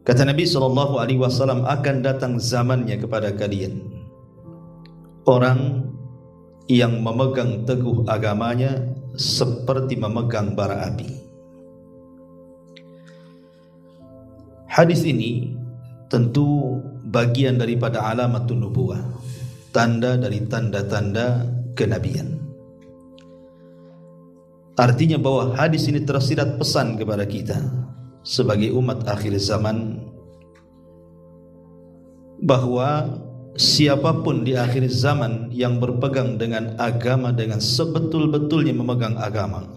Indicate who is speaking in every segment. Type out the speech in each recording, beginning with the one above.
Speaker 1: Kata Nabi SAW, akan datang zamannya kepada kalian orang yang memegang teguh agamanya seperti memegang bara api. Hadis ini tentu bagian daripada alamatun nubuwah, tanda dari tanda-tanda kenabian. Artinya bahwa hadis ini tersirat pesan kepada kita sebagai umat akhir zaman, bahwa siapapun di akhir zaman yang berpegang dengan agama dengan sebetul-betulnya memegang agama,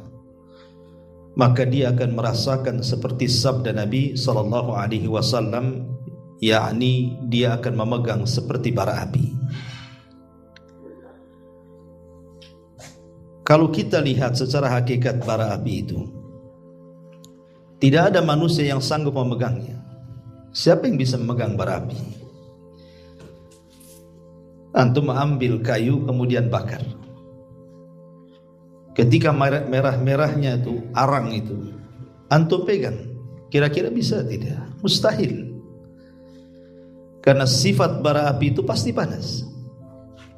Speaker 1: maka dia akan merasakan seperti sabda Nabi SAW, yakni dia akan memegang seperti bara api. Kalau kita lihat secara hakikat bara api itu, tidak ada manusia yang sanggup memegangnya. Siapa yang bisa memegang bara api? Antum ambil kayu kemudian bakar. Ketika merah-merahnya itu, arang itu, antum pegang, kira-kira bisa tidak? Mustahil. Karena sifat bara api itu pasti panas.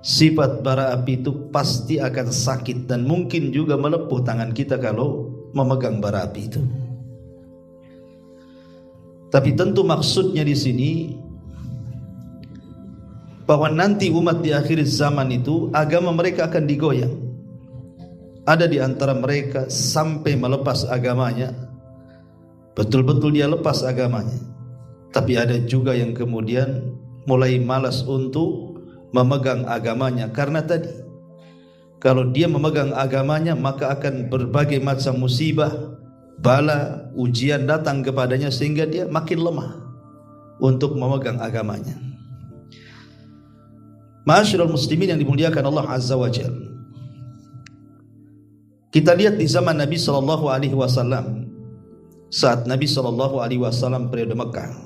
Speaker 1: Sifat bara api itu pasti akan sakit dan mungkin juga melepuh tangan kita kalau memegang bara api itu. Tapi tentu maksudnya di sini bahwa nanti umat di akhir zaman itu agama mereka akan digoyang. Ada di antara mereka sampai melepas agamanya, betul-betul dia lepas agamanya. Tapi ada juga yang kemudian mulai malas untuk memegang agamanya, karena tadi kalau dia memegang agamanya maka akan berbagai macam musibah, bala, ujian datang kepadanya sehingga dia makin lemah untuk memegang agamanya. Ma'asyiral muslimin yang dimuliakan Allah Azza wa Jalla, kita lihat di zaman Nabi SAW, saat Nabi SAW periode Mekah,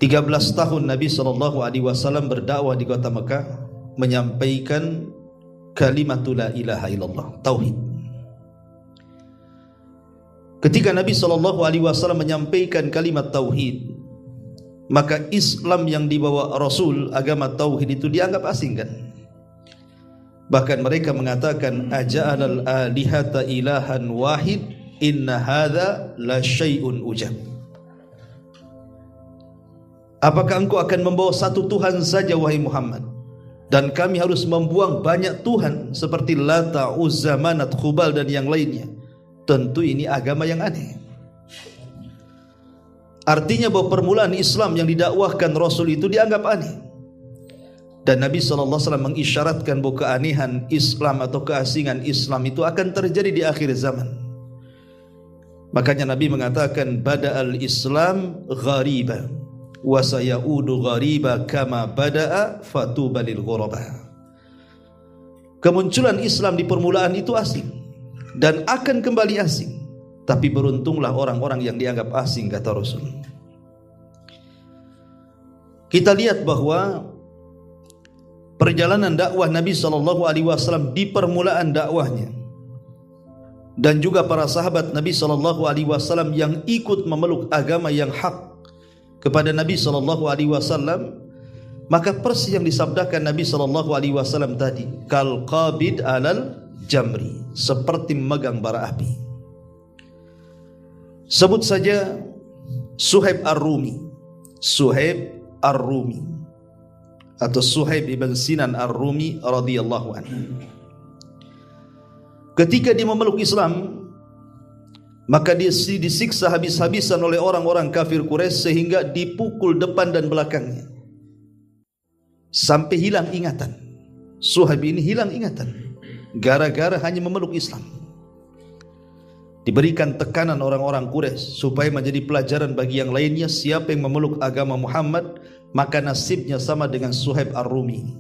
Speaker 1: 13 tahun Nabi SAW berdakwah di kota Mekah, menyampaikan kalimatul la ilaha illallah, tauhid. Ketika Nabi SAW menyampaikan kalimat tauhid, maka Islam yang dibawa Rasul, agama tauhid itu dianggap asing kan? Bahkan mereka mengatakan, aja'alal alihata ilahan wahid, inna hadha la syai'un ujab. Apakah engkau akan membawa satu Tuhan saja wahai Muhammad, dan kami harus membuang banyak Tuhan seperti Lata, Uzza, Manat, Khubal dan yang lainnya? Tentu ini agama yang aneh. Artinya bahwa permulaan Islam yang didakwahkan Rasul itu dianggap aneh. Dan Nabi SAW mengisyaratkan bahwa keanehan Islam atau keasingan Islam itu akan terjadi di akhir zaman. Makanya Nabi mengatakan, bada'al Islam ghariba wa sayaudu ghariba kama bada'a fatuba lil ghuraba. Kemunculan Islam di permulaan itu asing dan akan kembali asing. Tapi beruntunglah orang-orang yang dianggap asing, kata Rasul. Kita lihat bahwa perjalanan dakwah Nabi SAW di permulaan dakwahnya, dan juga para sahabat Nabi SAW yang ikut memeluk agama yang hak kepada Nabi SAW, maka persis yang disabdakan Nabi SAW tadi, kal qabid alal jamri, seperti memegang bara api. Sebut saja Suhaib Ar-Rumi, Suhaib Ar-Rumi atau Suhaib ibn Sinan Ar-Rumi radhiyallahu anhu. Ketika dia memeluk Islam, maka dia disiksa habis-habisan oleh orang-orang kafir Quraisy sehingga dipukul depan dan belakangnya sampai hilang ingatan. Suhaib ini hilang ingatan gara-gara hanya memeluk Islam. Diberikan tekanan orang-orang Quraisy supaya menjadi pelajaran bagi yang lainnya, siapa yang memeluk agama Muhammad maka nasibnya sama dengan Suhaib Ar-Rumi.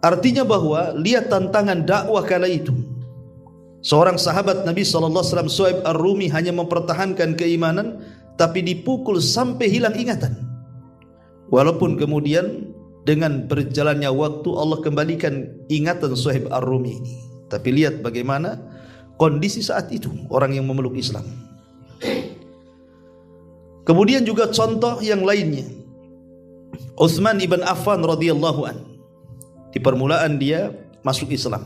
Speaker 1: Artinya bahwa lihat tantangan dakwah kala itu. Seorang sahabat Nabi SAW, Suhaib Ar-Rumi, hanya mempertahankan keimanan tapi dipukul sampai hilang ingatan. Walaupun kemudian dengan berjalannya waktu Allah kembalikan ingatan Suhaib Ar-Rumi ini. Tapi lihat bagaimana kondisi saat itu orang yang memeluk Islam. Kemudian juga contoh yang lainnya, Utsman ibn Affan radhiyallahu an. Di permulaan dia masuk Islam,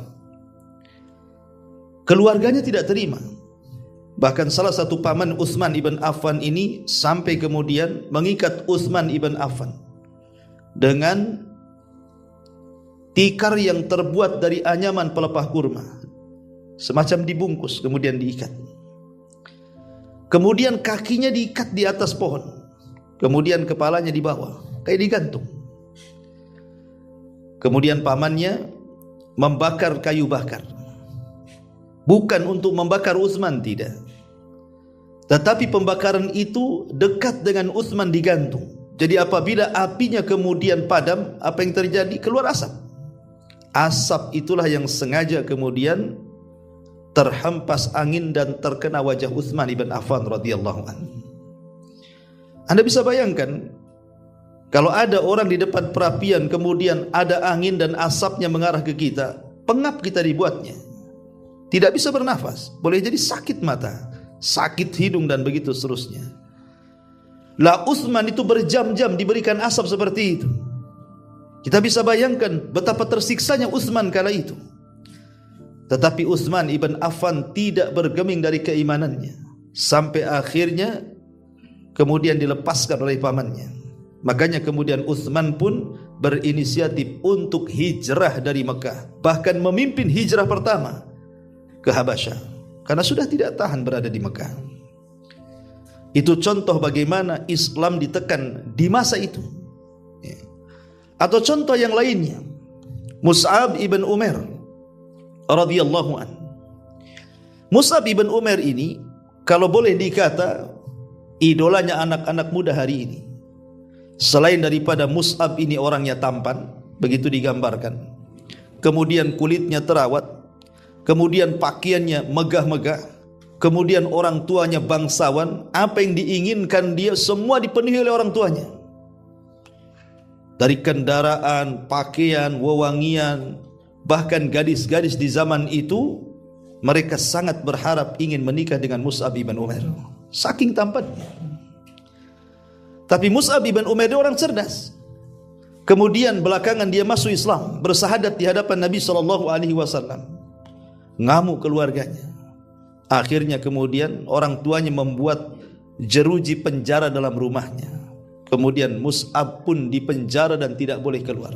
Speaker 1: keluarganya tidak terima. Bahkan salah satu paman Utsman ibn Affan ini sampai kemudian mengikat Utsman ibn Affan dengan tikar yang terbuat dari anyaman pelepah kurma, semacam dibungkus kemudian diikat. Kemudian kakinya diikat di atas pohon, kemudian kepalanya di bawah kayak digantung. Kemudian pamannya membakar kayu bakar, bukan untuk membakar Utsman, tidak, tetapi pembakaran itu dekat dengan Utsman digantung. Jadi apabila apinya kemudian padam, apa yang terjadi? Keluar asap. Asap itulah yang sengaja kemudian terhempas angin dan terkena wajah Utsman ibn Affan radhiyallahu anhu. Anda bisa bayangkan kalau ada orang di depan perapian kemudian ada angin dan asapnya mengarah ke kita, pengap kita dibuatnya, tidak bisa bernafas, boleh jadi sakit mata, sakit hidung dan begitu seterusnya. Lah Utsman itu berjam-jam diberikan asap seperti itu. Kita bisa bayangkan betapa tersiksanya Utsman kala itu. Tetapi Utsman ibn Affan tidak bergeming dari keimanannya sampai akhirnya kemudian dilepaskan oleh pamannya. Makanya kemudian Utsman pun berinisiatif untuk hijrah dari Mekah, bahkan memimpin hijrah pertama ke Habasyah karena sudah tidak tahan berada di Mekah. Itu contoh bagaimana Islam ditekan di masa itu. Atau contoh yang lainnya, Mus'ab ibn Umair radhiyallahu an. Mus'ab ibn Umair ini kalau boleh dikata idolanya anak-anak muda hari ini. Selain daripada Mus'ab ini orangnya tampan, begitu digambarkan, kemudian kulitnya terawat, kemudian pakaiannya megah-megah, kemudian orang tuanya bangsawan, apa yang diinginkan dia semua dipenuhi oleh orang tuanya. Dari kendaraan, pakaian, wewangian, bahkan gadis-gadis di zaman itu mereka sangat berharap ingin menikah dengan Mus'ab ibn Umair, saking tampannya. Tapi Mus'ab ibn Umair dia orang cerdas. Kemudian belakangan dia masuk Islam, bersahadat di hadapan Nabi SAW. Ngamuk keluarganya. Akhirnya kemudian orang tuanya membuat jeruji penjara dalam rumahnya. Kemudian Mus'ab pun dipenjara dan tidak boleh keluar.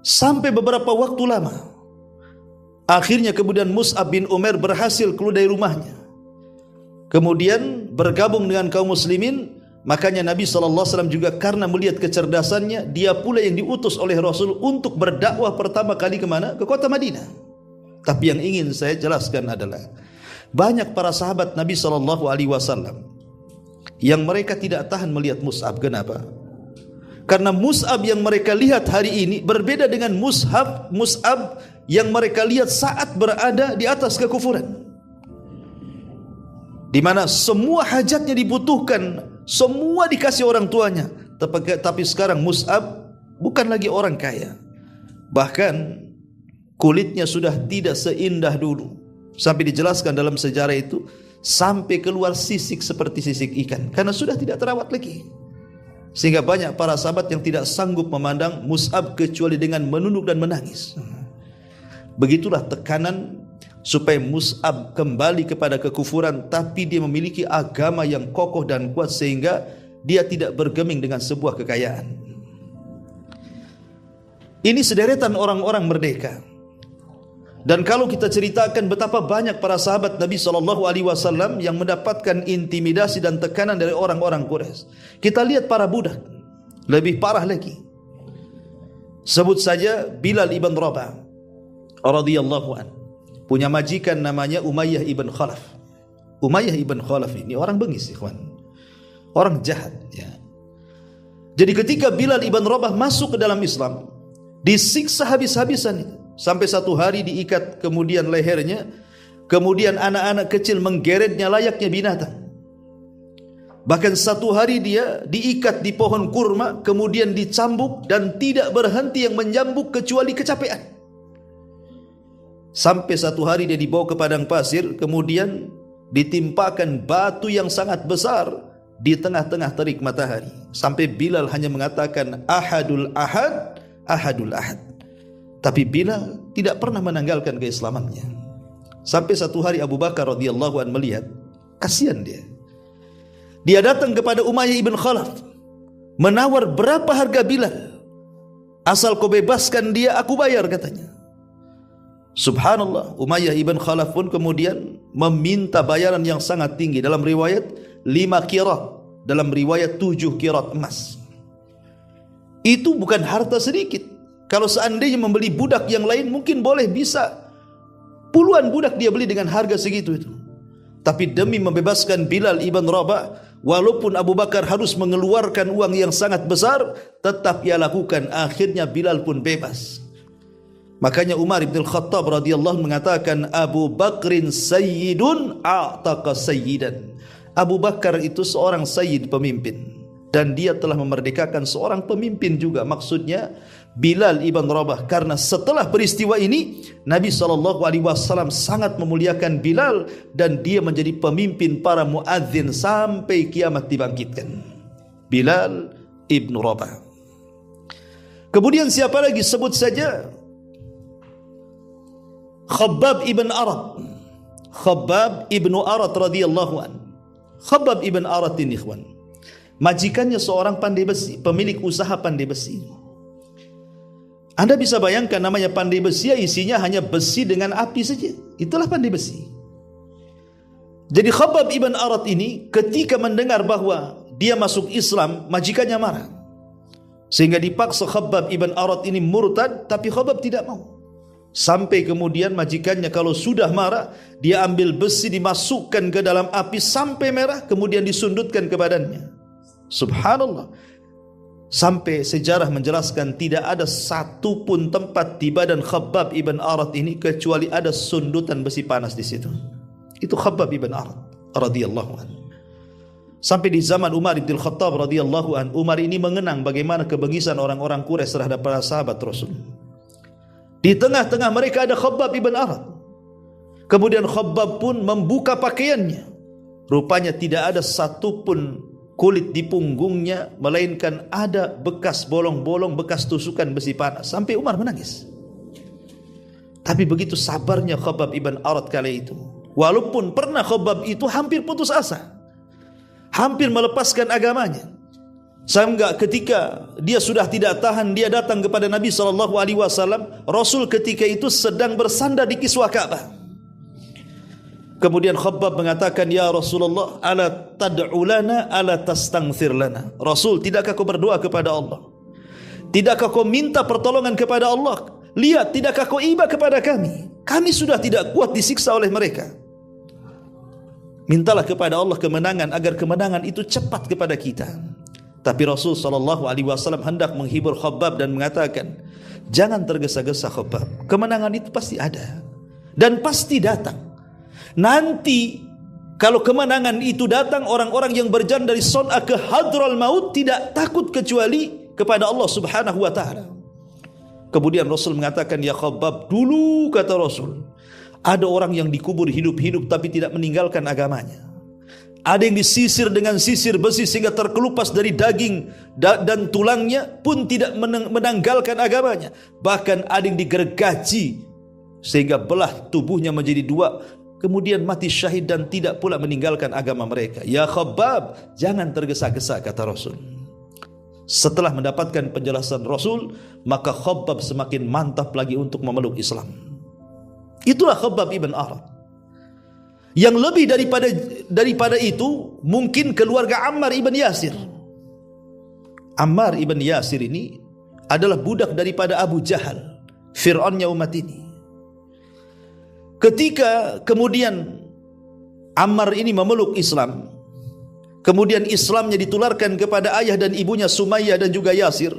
Speaker 1: Sampai beberapa waktu lama. Akhirnya kemudian Mus'ab bin Umair berhasil keluar dari rumahnya. Kemudian bergabung dengan kaum muslimin. Makanya Nabi SAW juga karena melihat kecerdasannya, dia pula yang diutus oleh Rasul untuk berdakwah pertama kali kemana? Ke kota Madinah. Tapi yang ingin saya jelaskan adalah banyak para sahabat Nabi SAW yang mereka tidak tahan melihat Mus'ab. Kenapa? Karena Mus'ab yang mereka lihat hari ini berbeda dengan Mus'ab yang mereka lihat saat berada di atas kekufuran, di mana semua hajatnya dibutuhkan, semua dikasih orang tuanya. Tapi sekarang Mus'ab bukan lagi orang kaya, bahkan kulitnya sudah tidak seindah dulu. Sampai dijelaskan dalam sejarah itu, sampai keluar sisik seperti sisik ikan, karena sudah tidak terawat lagi. Sehingga banyak para sahabat yang tidak sanggup memandang Mus'ab kecuali dengan menunduk dan menangis. Begitulah tekanan supaya Mus'ab kembali kepada kekufuran, tapi dia memiliki agama yang kokoh dan kuat sehingga dia tidak bergeming dengan sebuah kekayaan. Ini sederetan orang-orang merdeka. Dan kalau kita ceritakan betapa banyak para sahabat Nabi SAW yang mendapatkan intimidasi dan tekanan dari orang-orang Quraisy. Kita lihat para budak, lebih parah lagi. Sebut saja Bilal ibn Rabah radhiyallahu anhu, punya majikan namanya Umayyah ibn Khalaf. Umayyah ibn Khalaf ini orang bengis, ikhwan, orang jahat ya. Jadi ketika Bilal ibn Rabah masuk ke dalam Islam, disiksa habis-habisan, sampai satu hari diikat kemudian lehernya, kemudian anak-anak kecil menggeretnya layaknya binatang. Bahkan satu hari dia diikat di pohon kurma, kemudian dicambuk dan tidak berhenti yang menyambuk kecuali kecapean. Sampai satu hari dia dibawa ke padang pasir, kemudian ditimpakan batu yang sangat besar di tengah-tengah terik matahari, sampai Bilal hanya mengatakan ahadul ahad, ahadul ahad. Tapi Bilal tidak pernah menanggalkan keislamannya. Sampai satu hari Abu Bakar radhiyallahu anhu melihat, kasihan dia. Dia datang kepada Umayyah ibn Khalaf, menawar berapa harga Bilal. Asal kau bebaskan dia, aku bayar, katanya. Subhanallah, Umayyah ibn Khalaf pun kemudian meminta bayaran yang sangat tinggi. Dalam riwayat 5 qirat, dalam riwayat 7 qirat emas. Itu bukan harta sedikit. Kalau seandainya membeli budak yang lain mungkin boleh, bisa puluhan budak dia beli dengan harga segitu itu. Tapi demi membebaskan Bilal ibn Rabah, walaupun Abu Bakar harus mengeluarkan uang yang sangat besar, tetap ia lakukan. Akhirnya Bilal pun bebas. Makanya Umar bin Khattab radhiyallahu anhu mengatakan, Abu Bakrin sayyidun a'taqa sayyidan. Abu Bakar itu seorang sayyid, pemimpin, dan dia telah memerdekakan seorang pemimpin juga. Maksudnya Bilal ibn Rabah. Karena setelah peristiwa ini Nabi SAW sangat memuliakan Bilal, dan dia menjadi pemimpin para muadzin sampai kiamat dibangkitkan. Bilal ibn Rabah. Kemudian siapa lagi? Sebut saja Khabbab ibn Arat. Khabbab ibn Arat radhiyallahu anhu. Khabbab ibn Arat ini, ikhwan, majikannya seorang pandai besi, pemilik usaha pandai besi. Anda bisa bayangkan, namanya pandai besi, isinya hanya besi dengan api saja. Itulah pandai besi. Jadi Khabbab ibn Arat ini ketika mendengar bahwa dia masuk Islam, majikannya marah, sehingga dipaksa Khabbab ibn Arat ini murtad. Tapi Khabbab tidak mau. Sampai kemudian majikannya kalau sudah marah, dia ambil besi, dimasukkan ke dalam api sampai merah, kemudian disundutkan ke badannya. Subhanallah. Sampai sejarah menjelaskan tidak ada satu pun tempat di badan Khabbab ibn Arat ini kecuali ada sundutan besi panas di situ. Itu Khabbab ibn Arat radhiyallahu anhu. Sampai di zaman Umar bin Khattab radhiyallahu anhu, Umar ini mengenang bagaimana kebengisan orang-orang Quraisy terhadap para sahabat Rasul. Di tengah-tengah mereka ada Khabbab ibn Arat. Kemudian Khabbab pun membuka pakaiannya. Rupanya tidak ada satu pun kulit di punggungnya, melainkan ada bekas bolong-bolong, bekas tusukan besi panas. Sampai Umar menangis. Tapi begitu sabarnya Khabbab ibn Arat kali itu. Walaupun pernah Khabbab itu hampir putus asa, hampir melepaskan agamanya. Sehingga ketika dia sudah tidak tahan, dia datang kepada Nabi SAW. Rasul ketika itu sedang bersandar di kiswah Ka'bah. Kemudian Khabbab mengatakan, Ya Rasulullah, ala tad'u lana, ala tastaghfir lana. Rasul, tidakkah kau berdoa kepada Allah? Tidakkah kau minta pertolongan kepada Allah? Lihat, tidakkah kau iba kepada kami? Kami sudah tidak kuat disiksa oleh mereka. Mintalah kepada Allah kemenangan, agar kemenangan itu cepat kepada kita. Tapi Rasul SAW hendak menghibur Khabbab dan mengatakan, jangan tergesa-gesa Khabbab. Kemenangan itu pasti ada dan pasti datang. Nanti kalau kemenangan itu datang, orang-orang yang berjalan dari Son'a ke Hadral Maut tidak takut kecuali kepada Allah Subhanahu wa taala. Kemudian Rasul mengatakan, ya Khabbab, dulu kata Rasul, ada orang yang dikubur hidup-hidup tapi tidak meninggalkan agamanya. Ada yang disisir dengan sisir besi sehingga terkelupas dari daging dan tulangnya pun tidak menanggalkan agamanya. Bahkan ada yang digergaji sehingga belah tubuhnya menjadi dua, kemudian mati syahid dan tidak pula meninggalkan agama mereka. Ya Khabbab, jangan tergesa-gesa kata Rasul. Setelah mendapatkan penjelasan Rasul, maka Khabbab semakin mantap lagi untuk memeluk Islam. Itulah Khabbab ibn Arat. Yang lebih daripada itu mungkin keluarga Ammar ibn Yasir. Ammar ibn Yasir ini adalah budak daripada Abu Jahal, Fir'aunnya umat ini. Ketika kemudian Ammar ini memeluk Islam, kemudian Islamnya ditularkan kepada ayah dan ibunya Sumayyah dan juga Yasir,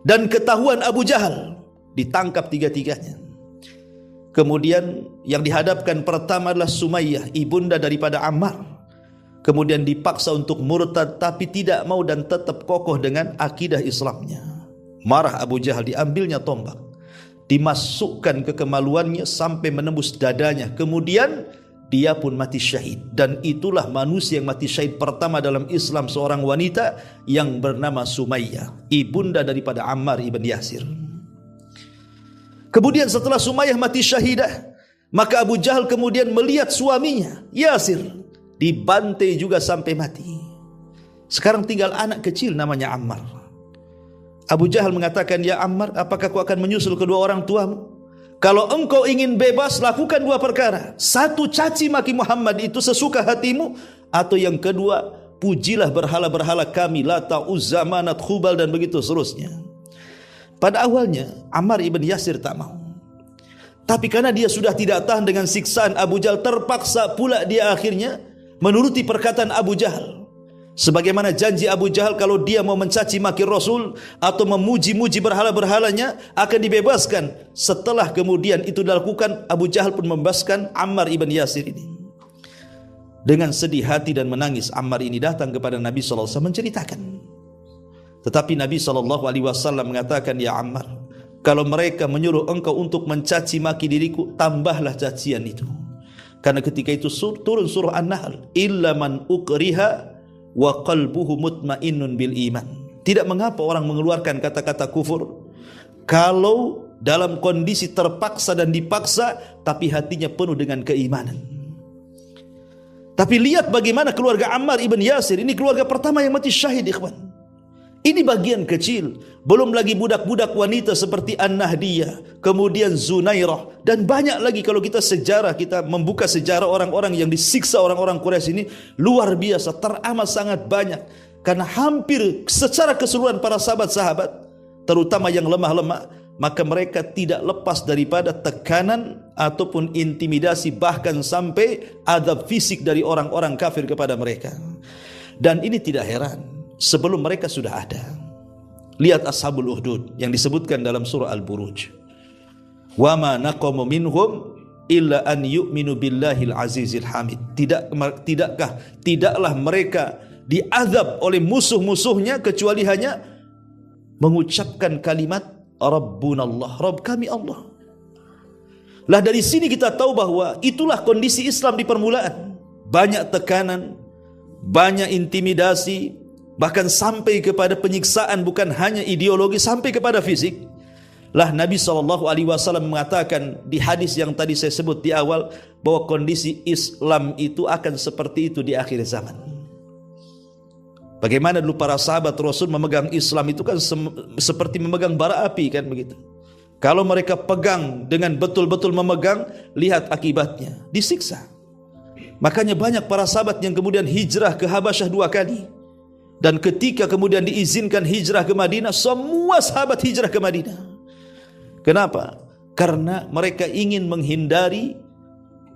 Speaker 1: dan ketahuan Abu Jahal, ditangkap tiga-tiganya. Kemudian yang dihadapkan pertama adalah Sumayyah, ibunda daripada Ammar. Kemudian dipaksa untuk murtad, tapi tidak mau dan tetap kokoh dengan akidah Islamnya. Marah Abu Jahal, diambilnya tombak, dimasukkan ke kemaluannya sampai menembus dadanya. Kemudian dia pun mati syahid. Dan itulah manusia yang mati syahid pertama dalam Islam, seorang wanita yang bernama Sumayyah, ibunda daripada Ammar ibn Yasir. Kemudian setelah Sumayyah mati syahidah, maka Abu Jahal kemudian melihat suaminya Yasir dibantai juga sampai mati. Sekarang tinggal anak kecil namanya Ammar. Abu Jahal mengatakan, ya Ammar, apakah kau akan menyusul kedua orang tuamu? Kalau engkau ingin bebas, lakukan dua perkara. Satu, caci maki Muhammad itu sesuka hatimu. Atau yang kedua, pujilah berhala-berhala kami, Lata, Uzza, Manat, Khubal, dan begitu seterusnya. Pada awalnya Ammar ibn Yasir tak mau. Tapi karena dia sudah tidak tahan dengan siksaan Abu Jahal, terpaksa pula dia akhirnya menuruti perkataan Abu Jahal. Sebagaimana janji Abu Jahal, kalau dia mau mencaci maki Rasul atau memuji-muji berhala-berhalanya akan dibebaskan. Setelah kemudian itu dilakukan, Abu Jahal pun membebaskan Ammar ibn Yasir ini. Dengan sedih hati dan menangis, Ammar ini datang kepada Nabi SAW menceritakan. Tetapi Nabi SAW mengatakan, ya Ammar, kalau mereka menyuruh engkau untuk mencaci maki diriku, tambahlah cacian itu. Karena ketika itu turun surah An-Nahl, illa man ukriha wa qalbuhu mutmainnun bil iman. Tidak mengapa orang mengeluarkan kata-kata kufur kalau dalam kondisi terpaksa dan dipaksa, tapi hatinya penuh dengan keimanan. Tapi lihat bagaimana keluarga Ammar ibn Yasir, ini keluarga pertama yang mati syahid, ikhwan. Ini bagian kecil, belum lagi budak-budak wanita seperti An-Nahdiyah, kemudian Zunairah, dan banyak lagi. Kalau kita membuka sejarah orang-orang yang disiksa orang-orang Quraisy ini, luar biasa, teramat sangat banyak. Karena hampir secara keseluruhan para sahabat-sahabat, terutama yang lemah-lemah, maka mereka tidak lepas daripada tekanan ataupun intimidasi, bahkan sampai azab fisik dari orang-orang kafir kepada mereka. Dan ini tidak heran, sebelum mereka sudah ada. Lihat Ashabul Ukhdud yang disebutkan dalam surah Al-Buruj. Wa ma naqamu minhum illa an yu'minu billahil azizil hamid. Tidaklah mereka diazab oleh musuh-musuhnya kecuali hanya mengucapkan kalimat Rabbunallah, Rabb kami Allah. Lah dari sini kita tahu bahwa itulah kondisi Islam di permulaan. Banyak tekanan, banyak intimidasi, bahkan sampai kepada penyiksaan, bukan hanya ideologi, sampai kepada fisik. Lah Nabi SAW mengatakan di hadis yang tadi saya sebut di awal, bahwa kondisi Islam itu akan seperti itu di akhir zaman. Bagaimana dulu para sahabat Rasul memegang Islam itu kan seperti memegang bara api, kan begitu. Kalau mereka pegang dengan betul-betul memegang, lihat akibatnya, disiksa. Makanya banyak para sahabat yang kemudian hijrah ke Habasyah 2 kali. Dan ketika kemudian diizinkan hijrah ke Madinah, semua sahabat hijrah ke Madinah. Kenapa? Karena mereka ingin menghindari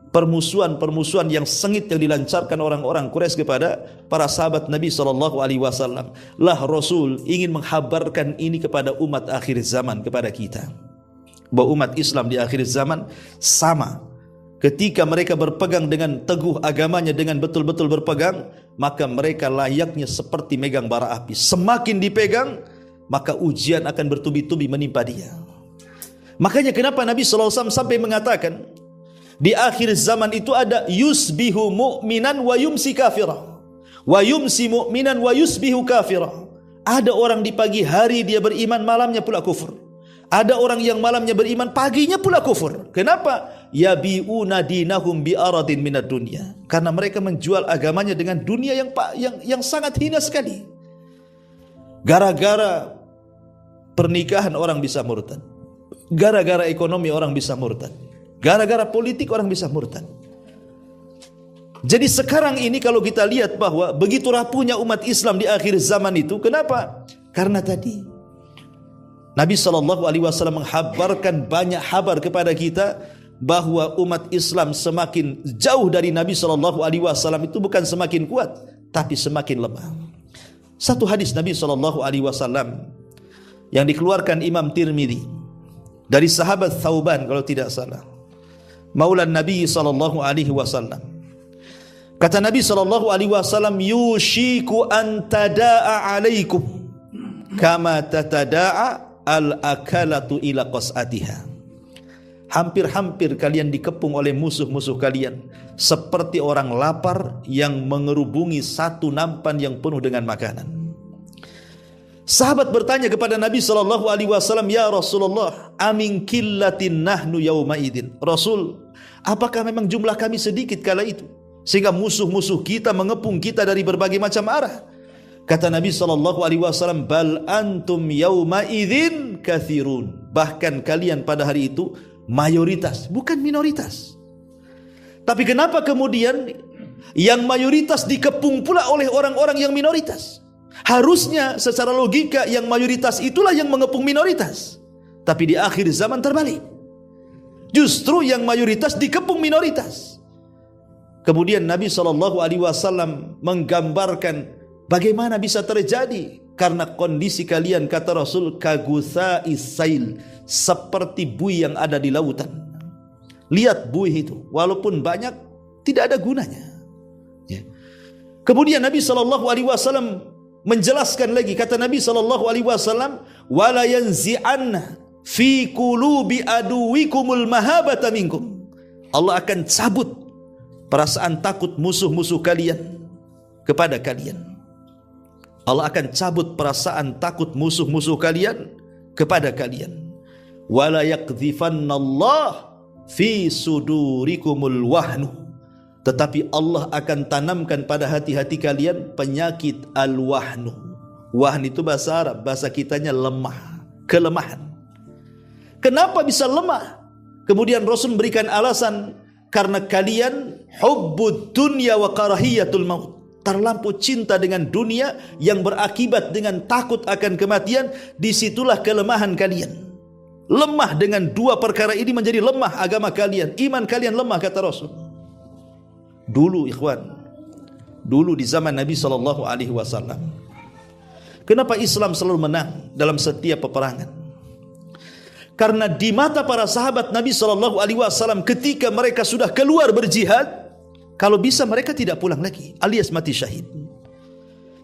Speaker 1: permusuhan-permusuhan yang sengit yang dilancarkan orang-orang Quraisy kepada para sahabat Nabi SAW. Lah Rasul ingin menghabarkan ini kepada umat akhir zaman, kepada kita, bahwa umat Islam di akhir zaman sama. Ketika mereka berpegang dengan teguh agamanya, dengan betul-betul berpegang, maka mereka layaknya seperti megang bara api. Semakin dipegang, maka ujian akan bertubi-tubi menimpa dia. Makanya kenapa Nabi SAW sampai mengatakan, di akhir zaman itu ada yusbihu mu'minan wa yumsi kafirah, wa yumsi mu'minan wa yusbihu kafirah. Ada orang di pagi hari dia beriman, malamnya pula kufur. Ada orang yang malamnya beriman, paginya pula kufur. Kenapa? Yabi'una dinahum bi'aradin minad dunya. Karena mereka menjual agamanya dengan dunia yang sangat hina sekali. Gara-gara pernikahan orang bisa murtad. Gara-gara ekonomi orang bisa murtad. Gara-gara politik orang bisa murtad. Jadi sekarang ini kalau kita lihat bahwa begitu rapuhnya umat Islam di akhir zaman itu, kenapa? Karena tadi Nabi SAW menghabarkan banyak kabar kepada kita bahwa umat Islam semakin jauh dari Nabi SAW itu bukan semakin kuat, tapi semakin lemah. Satu hadis Nabi SAW yang dikeluarkan Imam Tirmidzi dari sahabat Thauban kalau tidak salah, Maulan Nabi SAW. Kata Nabi SAW, yushiku an tada'a alaikum kama tatada'a al-akalatu ila qas'atiha. hampir-hampir kalian dikepung oleh musuh-musuh kalian, seperti orang lapar yang mengerubungi satu nampan yang penuh dengan makanan. Sahabat bertanya kepada Nabi SAW, "Ya Rasulullah, amin killatin nahnu yauma idin?" Rasul, apakah memang jumlah kami sedikit kala itu sehingga musuh-musuh kita mengepung kita dari berbagai macam arah? Kata Nabi SAW, "Bal antum yauma idzin katsirun." Bahkan kalian pada hari itu mayoritas, bukan minoritas. Tapi kenapa kemudian yang mayoritas dikepung pula oleh orang-orang yang minoritas? Harusnya secara logika yang mayoritas itulah yang mengepung minoritas. Tapi di akhir zaman terbalik. Justru yang mayoritas dikepung minoritas. Kemudian Nabi SAW menggambarkan bagaimana bisa terjadi. Karena kondisi kalian, kata Rasul, kagutha'is sail, seperti buih yang ada di lautan. Lihat buih itu, walaupun banyak, tidak ada gunanya. Ya. Kemudian Nabi SAW menjelaskan lagi, kata Nabi SAW, wala yanzi'anna fi qulubi aduwikumul mahabata minkum. Allah akan cabut perasaan takut musuh-musuh kalian kepada kalian. Allah akan cabut perasaan takut musuh-musuh kalian kepada kalian. Wala yaqdhifannallah fi sudurikumul wahnu. Tetapi Allah akan tanamkan pada hati-hati kalian penyakit al-wahnu. Wahn itu bahasa Arab, bahasa kitanya lemah, kelemahan. Kenapa bisa lemah? Kemudian Rasul memberikan alasan, karena kalian hubbud dunya wa karahiyatul maut. Terlampau cinta dengan dunia yang berakibat dengan takut akan kematian. Disitulah kelemahan kalian. Lemah dengan dua perkara ini menjadi lemah agama kalian. Iman kalian lemah, kata Rasul. Dulu ikhwan, dulu di zaman Nabi SAW, kenapa Islam selalu menang dalam setiap peperangan? Karena di mata para sahabat Nabi SAW, ketika mereka sudah keluar berjihad, kalau bisa mereka tidak pulang lagi, alias mati syahid.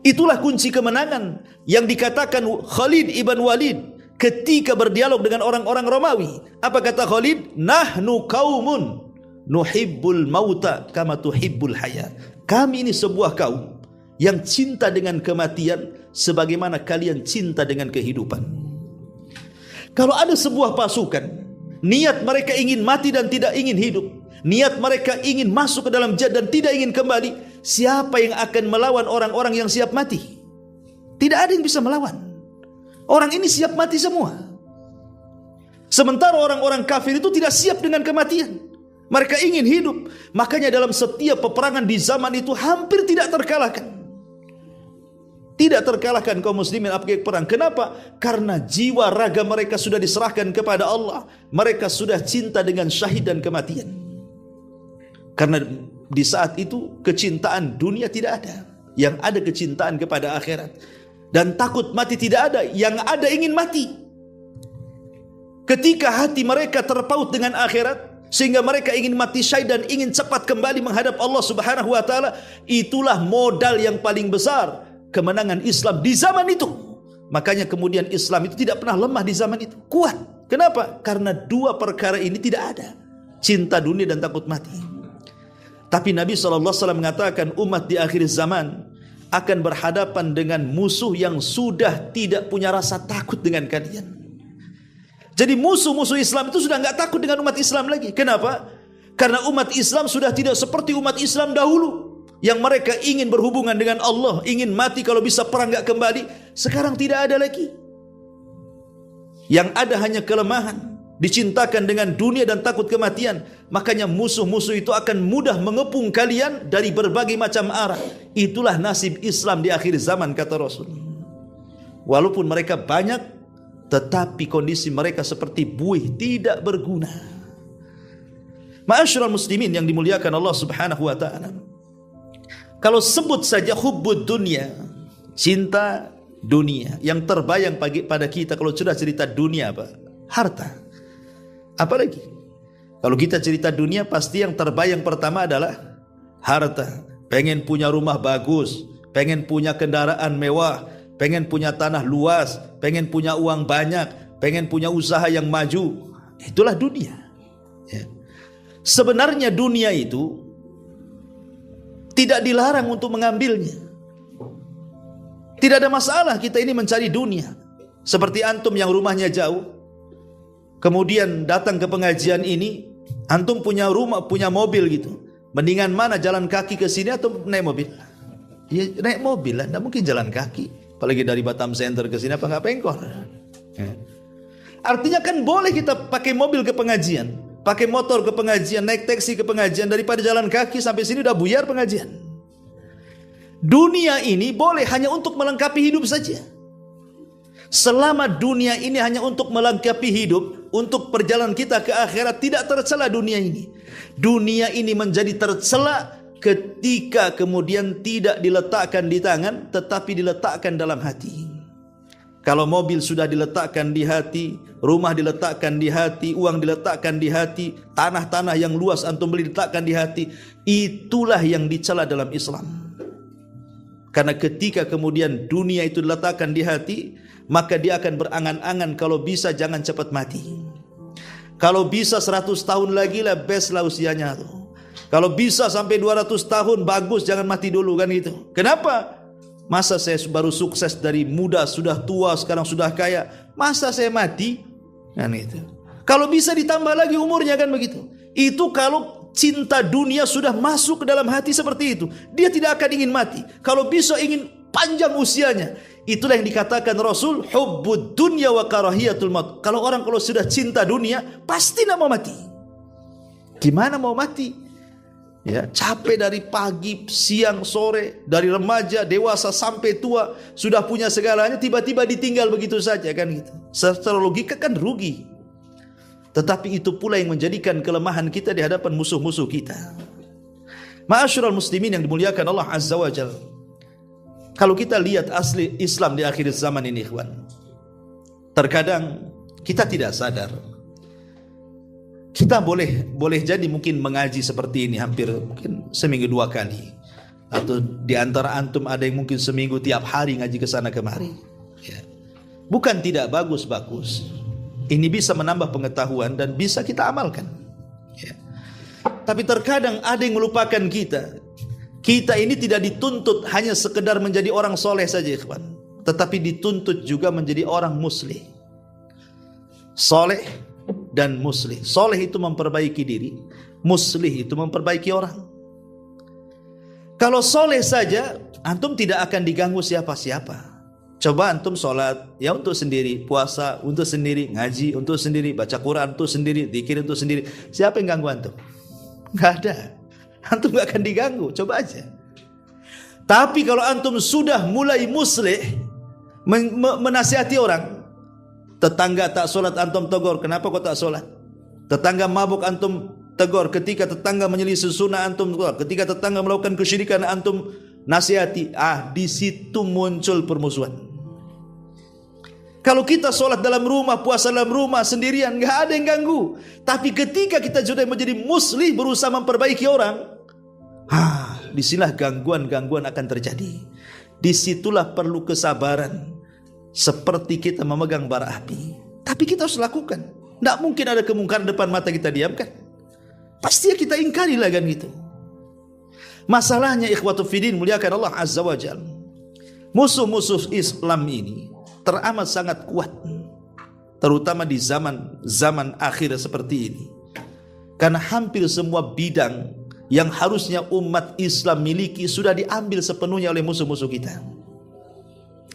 Speaker 1: Itulah kunci kemenangan yang dikatakan Khalid ibn Walid ketika berdialog dengan orang-orang Romawi. Apa kata Khalid? Nahnu qaumun nuhibbul mauta kama tuhibbul haya. Kami ini sebuah kaum yang cinta dengan kematian sebagaimana kalian cinta dengan kehidupan. Kalau ada sebuah pasukan, niat mereka ingin mati dan tidak ingin hidup, niat mereka ingin masuk ke dalam jihad dan tidak ingin kembali, siapa yang akan melawan orang-orang yang siap mati? Tidak ada yang bisa melawan. Orang ini siap mati semua. Sementara orang-orang kafir itu tidak siap dengan kematian. Mereka ingin hidup. Makanya dalam setiap peperangan di zaman itu hampir tidak terkalahkan. Tidak terkalahkan kaum muslimin apabila perang. Kenapa? Karena jiwa raga mereka sudah diserahkan kepada Allah. Mereka sudah cinta dengan syahid dan kematian. Karena di saat itu kecintaan dunia tidak ada. Yang ada kecintaan kepada akhirat. Dan takut mati tidak ada. Yang ada ingin mati. Ketika hati mereka terpaut dengan akhirat, sehingga mereka ingin mati syahid dan ingin cepat kembali menghadap Allah Subhanahu wa taala, itulah modal yang paling besar kemenangan Islam di zaman itu. Makanya kemudian Islam itu tidak pernah lemah di zaman itu, kuat. Kenapa? Karena dua perkara ini tidak ada, cinta dunia dan takut mati. Tapi Nabi SAW mengatakan umat di akhir zaman akan berhadapan dengan musuh yang sudah tidak punya rasa takut dengan kalian. Jadi musuh-musuh Islam itu sudah enggak takut dengan umat Islam lagi. Kenapa? Karena umat Islam sudah tidak seperti umat Islam dahulu, yang mereka ingin berhubungan dengan Allah, ingin mati kalau bisa perang enggak kembali. Sekarang tidak ada lagi. Yang ada hanya kelemahan, dicintakan dengan dunia dan takut kematian. Makanya musuh-musuh itu akan mudah mengepung kalian dari berbagai macam arah. Itulah nasib Islam di akhir zaman, kata Rasul. Walaupun mereka banyak, tetapi kondisi mereka seperti buih, tidak berguna. Ma'asyiral muslimin yang dimuliakan Allah Subhanahu wa taala. Kalau sebut saja hubbud dunya, cinta dunia, yang terbayang pada kita kalau sudah cerita dunia apa? Harta. Apalagi kalau kita cerita dunia, pasti yang terbayang pertama adalah harta. Pengen punya rumah bagus, pengen punya kendaraan mewah, pengen punya tanah luas, pengen punya uang banyak, pengen punya usaha yang maju. Itulah dunia. Ya. Sebenarnya dunia itu tidak dilarang untuk mengambilnya. Tidak ada masalah kita ini mencari dunia. Seperti antum yang rumahnya jauh, kemudian datang ke pengajian ini, antum punya rumah, punya mobil gitu. Mendingan mana jalan kaki ke sini atau naik mobil? Ya naik mobil lah, tidak mungkin jalan kaki. Apalagi dari Batam Center ke sini apa nggak pengkor? Ya. Artinya kan boleh kita pakai mobil ke pengajian, pakai motor ke pengajian, naik taksi ke pengajian daripada jalan kaki sampai sini udah buyar pengajian. Dunia ini boleh hanya untuk melengkapi hidup saja. Selama dunia ini hanya untuk melengkapi hidup, untuk perjalanan kita ke akhirat, tidak tercela dunia ini. Dunia ini menjadi tercela ketika kemudian tidak diletakkan di tangan, tetapi diletakkan dalam hati. Kalau mobil sudah diletakkan di hati, rumah diletakkan di hati, uang diletakkan di hati, tanah-tanah yang luas antum beli diletakkan di hati, itulah yang dicela dalam Islam. Karena ketika kemudian dunia itu diletakkan di hati, maka dia akan berangan-angan kalau bisa jangan cepat mati. Kalau bisa 100 tahun lagi lah best lah usianya tuh. Kalau bisa sampai 200 tahun bagus, jangan mati dulu kan gitu. Kenapa? Masa saya baru sukses dari muda sudah tua sekarang sudah kaya, masa saya mati? Kan itu. Kalau bisa ditambah lagi umurnya kan begitu. Itu kalau cinta dunia sudah masuk ke dalam hati seperti itu, dia tidak akan ingin mati. Kalau bisa ingin panjang usianya. Itulah yang dikatakan Rasul, hubbud dunya wa karahiyatul maut. Kalau sudah cinta dunia, pasti tidak mau mati. Gimana mau mati? Ya, capek dari pagi, siang, sore, dari remaja, dewasa sampai tua, sudah punya segalanya, tiba-tiba ditinggal begitu saja kan gitu. Secara logika kan rugi. Tetapi itu pula yang menjadikan kelemahan kita di hadapan musuh-musuh kita. Ma'asyiral muslimin yang dimuliakan Allah Azza wa Jalla. Kalau kita lihat asli Islam di akhir zaman ini, ikhwan, terkadang kita tidak sadar. Kita boleh jadi mungkin mengaji seperti ini hampir mungkin seminggu 2 kali, atau di antara antum ada yang mungkin seminggu tiap hari ngaji ke sana kemari. Ya. Bukan tidak bagus-bagus. Ini bisa menambah pengetahuan dan bisa kita amalkan. Ya. Tapi terkadang ada yang melupakan kita. Kita ini tidak dituntut hanya sekedar menjadi orang soleh saja, ikhwan, tetapi dituntut juga menjadi orang muslih. Soleh dan muslih. Soleh itu memperbaiki diri, muslih itu memperbaiki orang. Kalau soleh saja, antum tidak akan diganggu siapa-siapa. Coba antum sholat ya untuk sendiri, puasa untuk sendiri, ngaji untuk sendiri, baca Quran untuk sendiri, zikir untuk sendiri. Siapa yang ganggu antum? Nggak ada. Antum nggak akan diganggu. Coba aja. Tapi kalau antum sudah mulai muslih, menasihati orang, tetangga tak sholat antum tegur, kenapa kau tak sholat? Tetangga mabuk antum tegur, ketika tetangga menyelisih sunnah antum tegur, ketika tetangga melakukan kesyirikan antum nasihati. Di situ muncul permusuhan. Kalau kita sholat dalam rumah, puasa dalam rumah sendirian, nggak ada yang ganggu. Tapi ketika kita sudah menjadi muslih, berusaha memperbaiki orang, disinilah gangguan-gangguan akan terjadi. Disitulah perlu kesabaran, seperti kita memegang bara api. Tapi kita harus lakukan. Nggak mungkin ada kemungkaran depan mata kita diamkan. Pasti kita ingkari lah kan gitu. Masalahnya ikhwatu fiddin muliakan Allah Azza wa Jalla, musuh-musuh Islam ini teramat sangat kuat, terutama di zaman akhir seperti ini. Karena hampir semua bidang yang harusnya umat Islam miliki sudah diambil sepenuhnya oleh musuh-musuh kita.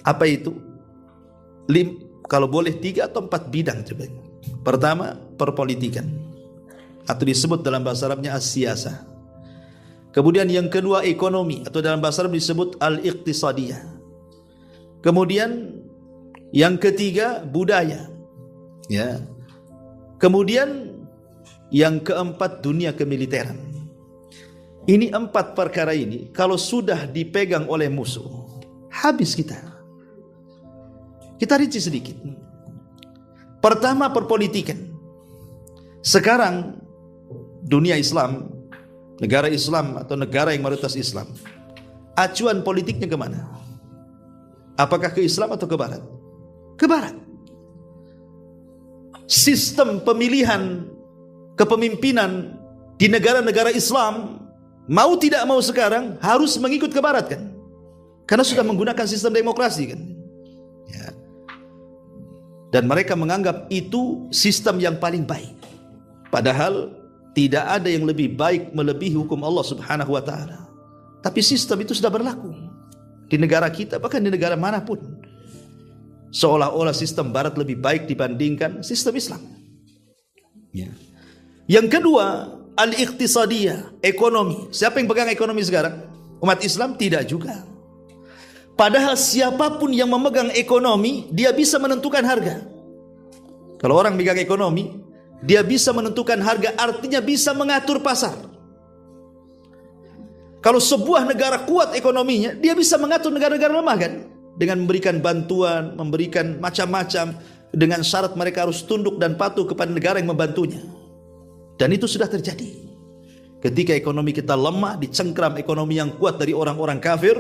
Speaker 1: Apa itu? Kalau boleh 3 atau 4 bidang coba. Pertama, perpolitikan, atau disebut dalam bahasa Arabnya as-siyasah. Kemudian yang kedua, ekonomi, atau dalam bahasa Arab disebut al-iqtisadiyah. Kemudian yang ketiga, budaya. Ya. Kemudian yang keempat, dunia kemiliteran. Ini 4 perkara ini kalau sudah dipegang oleh musuh, habis kita. Kita rinci sedikit. Pertama, perpolitikan. Sekarang dunia Islam, negara Islam atau negara yang mayoritas Islam, acuan politiknya kemana? Apakah ke Islam atau ke Barat? Ke Barat. Sistem pemilihan kepemimpinan di negara-negara Islam, mau tidak mau sekarang harus mengikut ke barat kan, karena sudah menggunakan sistem demokrasi kan ya. Dan mereka menganggap itu sistem yang paling baik, padahal tidak ada yang lebih baik melebihi hukum Allah subhanahu wa ta'ala. Tapi sistem itu sudah berlaku di negara kita, bahkan di negara manapun. Seolah-olah sistem barat lebih baik dibandingkan sistem Islam ya. Yang kedua, al-iqtisadiyah, ekonomi. Siapa yang pegang ekonomi sekarang? Umat Islam? Tidak juga. Padahal siapapun yang memegang ekonomi, dia bisa menentukan harga. Kalau orang megang ekonomi, dia bisa menentukan harga, artinya bisa mengatur pasar. Kalau sebuah negara kuat ekonominya, dia bisa mengatur negara-negara lemah kan, dengan memberikan bantuan, memberikan macam-macam, dengan syarat mereka harus tunduk dan patuh kepada negara yang membantunya. Dan itu sudah terjadi. Ketika ekonomi kita lemah, dicengkram ekonomi yang kuat dari orang-orang kafir,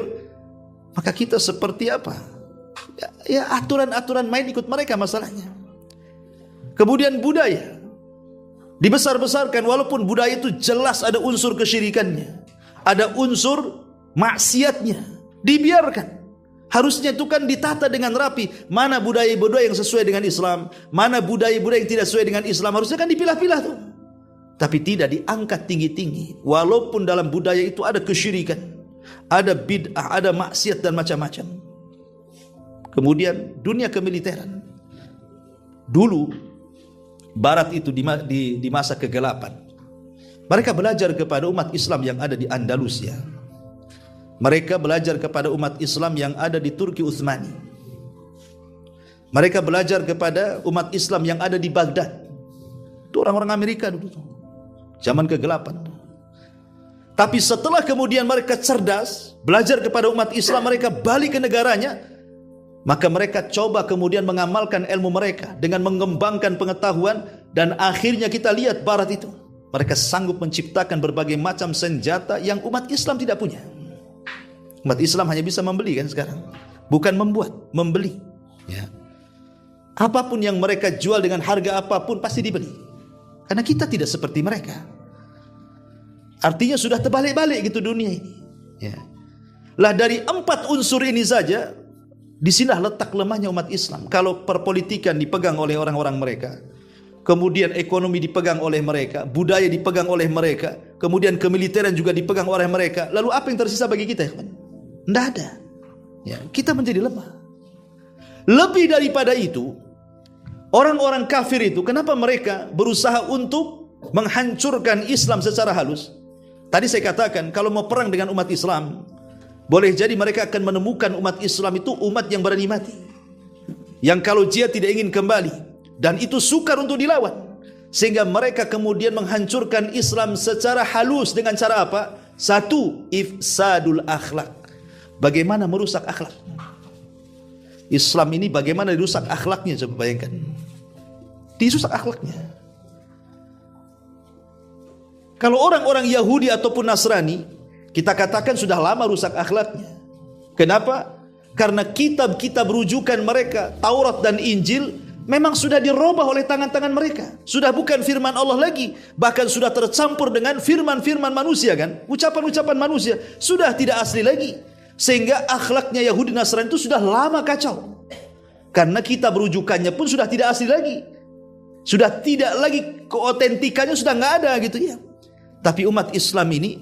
Speaker 1: maka kita seperti apa? Ya aturan-aturan main ikut mereka masalahnya. Kemudian budaya dibesar-besarkan, walaupun budaya itu jelas ada unsur kesyirikannya, ada unsur maksiatnya, dibiarkan. Harusnya itu kan ditata dengan rapi. Mana budaya-budaya yang sesuai dengan Islam, mana budaya-budaya yang tidak sesuai dengan Islam, harusnya kan dipilah-pilah tuh. Tapi tidak diangkat tinggi-tinggi. Walaupun dalam budaya itu ada kesyirikan, ada bid'ah, ada maksiat dan macam-macam. Kemudian dunia kemiliteran. Dulu barat itu di masa kegelapan, mereka belajar kepada umat Islam yang ada di Andalusia. Mereka belajar kepada umat Islam yang ada di Turki Utsmani. Mereka belajar kepada umat Islam yang ada di Baghdad. Itu orang-orang Amerika dulu, zaman kegelapan. Tapi setelah kemudian mereka cerdas, belajar kepada umat Islam, mereka balik ke negaranya, maka mereka coba kemudian mengamalkan ilmu mereka dengan mengembangkan pengetahuan, dan akhirnya kita lihat barat itu, mereka sanggup menciptakan berbagai macam senjata yang umat Islam tidak punya. Umat Islam hanya bisa membeli kan sekarang, bukan membuat, membeli ya. Apapun yang mereka jual dengan harga apapun pasti dibeli, karena kita tidak seperti mereka. Artinya sudah terbalik-balik gitu dunia ini ya. Lah dari 4 unsur ini saja, disinilah letak lemahnya umat Islam. Kalau perpolitikan dipegang oleh orang-orang mereka, kemudian ekonomi dipegang oleh mereka, budaya dipegang oleh mereka, kemudian kemiliteran juga dipegang oleh mereka, lalu apa yang tersisa bagi kita? Tidak ada ya, kita menjadi lemah. Lebih daripada itu, orang-orang kafir itu, kenapa mereka berusaha untuk menghancurkan Islam secara halus? Tadi saya katakan, kalau mau perang dengan umat Islam, boleh jadi mereka akan menemukan umat Islam itu umat yang berani mati, yang kalau dia tidak ingin kembali, dan itu sukar untuk dilawan. Sehingga mereka kemudian menghancurkan Islam secara halus dengan cara apa? Satu, ifsadul akhlak. Bagaimana merusak akhlak? Islam ini bagaimana dirusak akhlaknya? Coba bayangkan, dirusak akhlaknya. Kalau orang-orang Yahudi ataupun Nasrani, kita katakan sudah lama rusak akhlaknya. Kenapa? Karena kitab-kitab rujukan mereka, Taurat dan Injil, memang sudah dirubah oleh tangan-tangan mereka. Sudah bukan firman Allah lagi, bahkan sudah tercampur dengan firman-firman manusia kan, ucapan-ucapan manusia, sudah tidak asli lagi. Sehingga akhlaknya Yahudi Nasrani itu sudah lama kacau, karena kitab rujukannya pun sudah tidak asli lagi, sudah tidak lagi, keotentikannya sudah nggak ada gitu ya. Tapi umat Islam ini,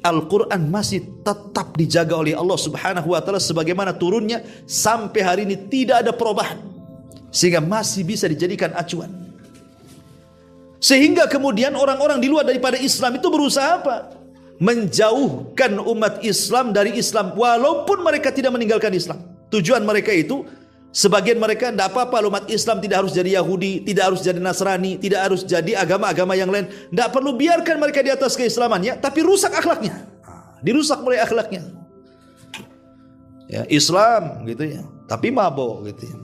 Speaker 1: Al-Quran masih tetap dijaga oleh Allah subhanahu wa ta'ala sebagaimana turunnya, sampai hari ini tidak ada perubahan, sehingga masih bisa dijadikan acuan. Sehingga kemudian orang-orang di luar daripada Islam itu berusaha apa? Menjauhkan umat Islam dari Islam, walaupun mereka tidak meninggalkan Islam. Tujuan mereka itu, sebagian mereka tidak apa-apa, umat Islam tidak harus jadi Yahudi, tidak harus jadi Nasrani, tidak harus jadi agama-agama yang lain, tidak perlu, biarkan mereka di atas keislamannya, tapi rusak akhlaknya, dirusak mulai akhlaknya ya. Islam gitu ya, tapi mabok gitu ya.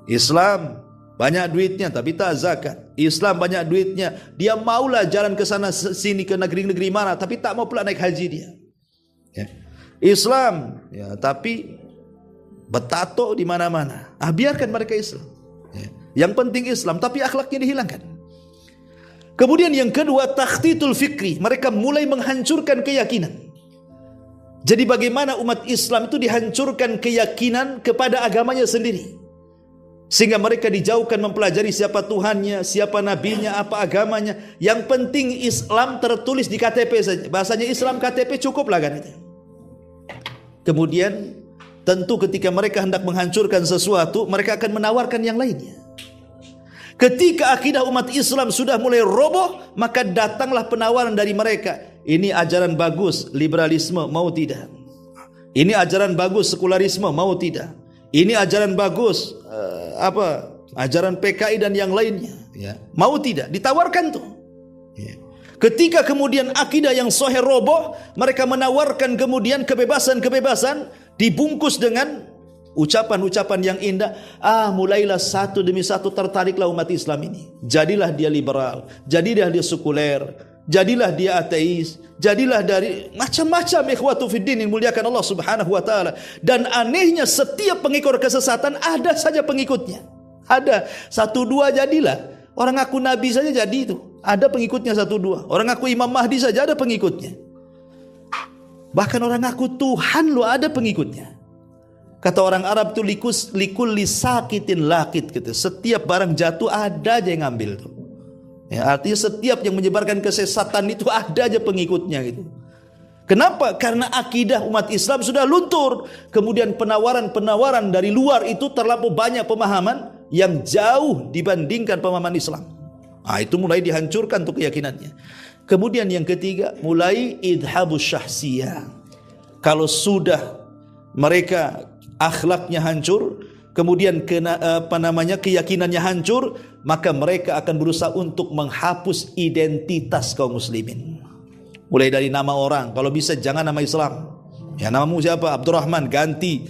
Speaker 1: Islam banyak duitnya tapi tak zakat. Islam banyak duitnya, dia maulah jalan ke sana sini ke negeri-negeri mana, tapi tak mau pula naik haji dia ya. Islam ya, tapi betato di mana-mana. Biarkan mereka Islam ya. Yang penting Islam, tapi akhlaknya dihilangkan. Kemudian yang kedua, takhtitul fikri. Mereka mulai menghancurkan keyakinan. Jadi bagaimana umat Islam itu dihancurkan keyakinan kepada agamanya sendiri, sehingga mereka dijauhkan mempelajari siapa Tuhannya, siapa nabinya, apa agamanya. Yang penting Islam tertulis di KTP saja. Bahasanya Islam KTP cukuplah kan itu. Kemudian tentu ketika mereka hendak menghancurkan sesuatu, mereka akan menawarkan yang lainnya. Ketika akidah umat Islam sudah mulai roboh, maka datanglah penawaran dari mereka. Ini ajaran bagus, liberalisme, mau tidak? Ini ajaran bagus, sekularisme, mau tidak? Ini ajaran bagus, ajaran PKI dan yang lainnya, ya. Mau tidak? Ditawarkan tuh. Ya. Ketika kemudian akidah yang sahih roboh, mereka menawarkan kemudian kebebasan-kebebasan dibungkus dengan ucapan-ucapan yang indah. Mulailah satu demi satu tertariklah umat Islam ini. Jadilah dia liberal, jadilah dia sekuler, jadilah dia ateis, jadilah dari macam-macam ikhwatu fiddin yang muliakan Allah Subhanahu wa taala. Dan anehnya setiap pengikut kesesatan ada saja pengikutnya. Ada satu dua jadilah. Orang ngaku nabi saja jadi itu. Ada pengikutnya satu dua. Orang ngaku Imam Mahdi saja ada pengikutnya. Bahkan orang ngaku Tuhan lo ada pengikutnya. Kata orang Arab itu likul lisakitin lakit gitu. Setiap barang jatuh ada aja yang ngambil tuh. Ya, artinya setiap yang menyebarkan kesesatan itu ada aja pengikutnya gitu. Kenapa? Karena akidah umat Islam sudah luntur. Kemudian penawaran-penawaran dari luar itu terlalu banyak pemahaman yang jauh dibandingkan pemahaman Islam. Itu mulai dihancurkan tuh keyakinannya. Kemudian yang ketiga, mulai idhabus syahsiyah. Kalau sudah mereka akhlaknya hancur, kemudian keyakinannya hancur, maka mereka akan berusaha untuk menghapus identitas kaum muslimin. Mulai dari nama orang, kalau bisa jangan nama Islam. Ya, namamu siapa? Abdurrahman, ganti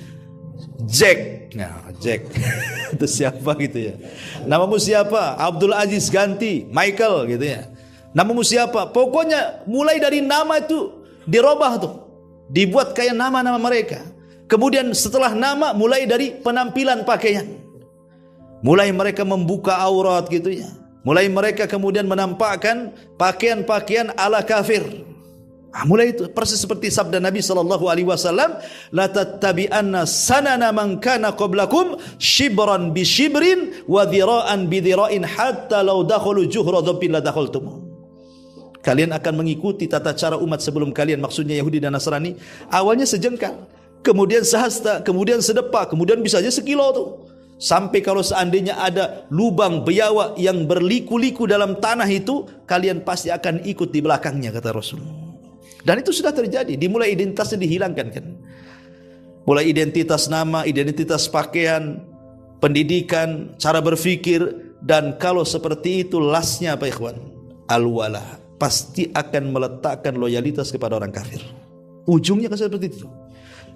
Speaker 1: Jack. Nah, Jack. Itu siapa gitu ya. Namamu siapa? Abdul Aziz, ganti Michael gitu ya. Namamu siapa? Pokoknya mulai dari nama itu dirubah tuh. Dibuat kayak nama-nama mereka. Kemudian setelah nama mulai dari penampilan pakaian. Mulai mereka membuka aurat gitu ya. Mulai mereka kemudian menampakkan pakaian-pakaian ala kafir. Mulai itu persis seperti sabda Nabi SAW, la tattabi'anna sanana man kana qablakum shibran bi shibrin wa dhira'an bi dhira'in hatta law dakhalu juhra dhabbin la dakhaltum. Kalian akan mengikuti tata cara umat sebelum kalian, maksudnya Yahudi dan Nasrani. Awalnya sejengkal, kemudian sehasta, kemudian sedepa, kemudian bisa aja sekilo tuh. Sampai kalau seandainya ada lubang biawak yang berliku-liku dalam tanah itu, kalian pasti akan ikut di belakangnya, kata Rasul. Dan itu sudah terjadi. Dimulai identitasnya dihilangkan kan. Mulai identitas nama, identitas pakaian, pendidikan, cara berpikir. Dan kalau seperti itu lasnya apa ikhwan? Al-wala. Pasti akan meletakkan loyalitas kepada orang kafir. Ujungnya kan seperti itu.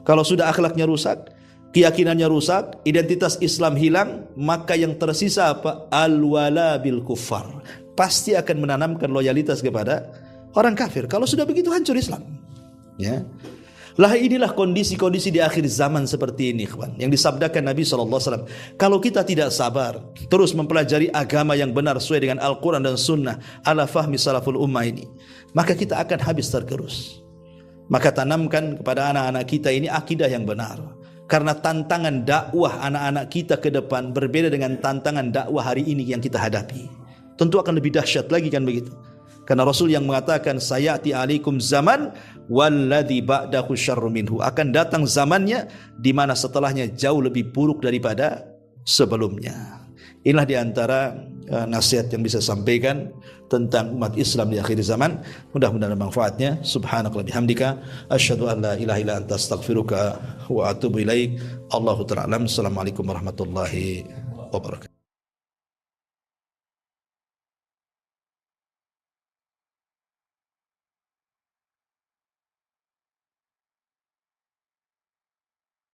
Speaker 1: Kalau sudah akhlaknya rusak, keyakinannya rusak, identitas Islam hilang, maka yang tersisa apa? Al-wala bil kuffar. Pasti akan menanamkan loyalitas kepada orang kafir. Kalau sudah begitu hancur Islam. Ya. Lah inilah kondisi-kondisi di akhir zaman seperti ini, kawan. Yang disabdakan Nabi SAW. Kalau kita tidak sabar, terus mempelajari agama yang benar sesuai dengan Al-Quran dan Sunnah, ala fahmi salaful ummah ini, maka kita akan habis tergerus. Maka tanamkan kepada anak-anak kita ini akidah yang benar. Karena tantangan dakwah anak-anak kita ke depan berbeda dengan tantangan dakwah hari ini yang kita hadapi. Tentu akan lebih dahsyat lagi kan begitu. Karena Rasul yang mengatakan sayati alaikum zaman walladzi ba'dahu syarru minhu, akan datang zamannya di mana setelahnya jauh lebih buruk daripada sebelumnya. Inilah di antara nasihat yang bisa sampaikan tentang umat Islam di akhir zaman. Mudah-mudahan manfaatnya. Subhanakallahumma bihamdika asyhadu an la ilaha illa anta astaghfiruka wa atubu ilaik. Allahu ta'ala alam. Assalamualaikum warahmatullahi wabarakatuh.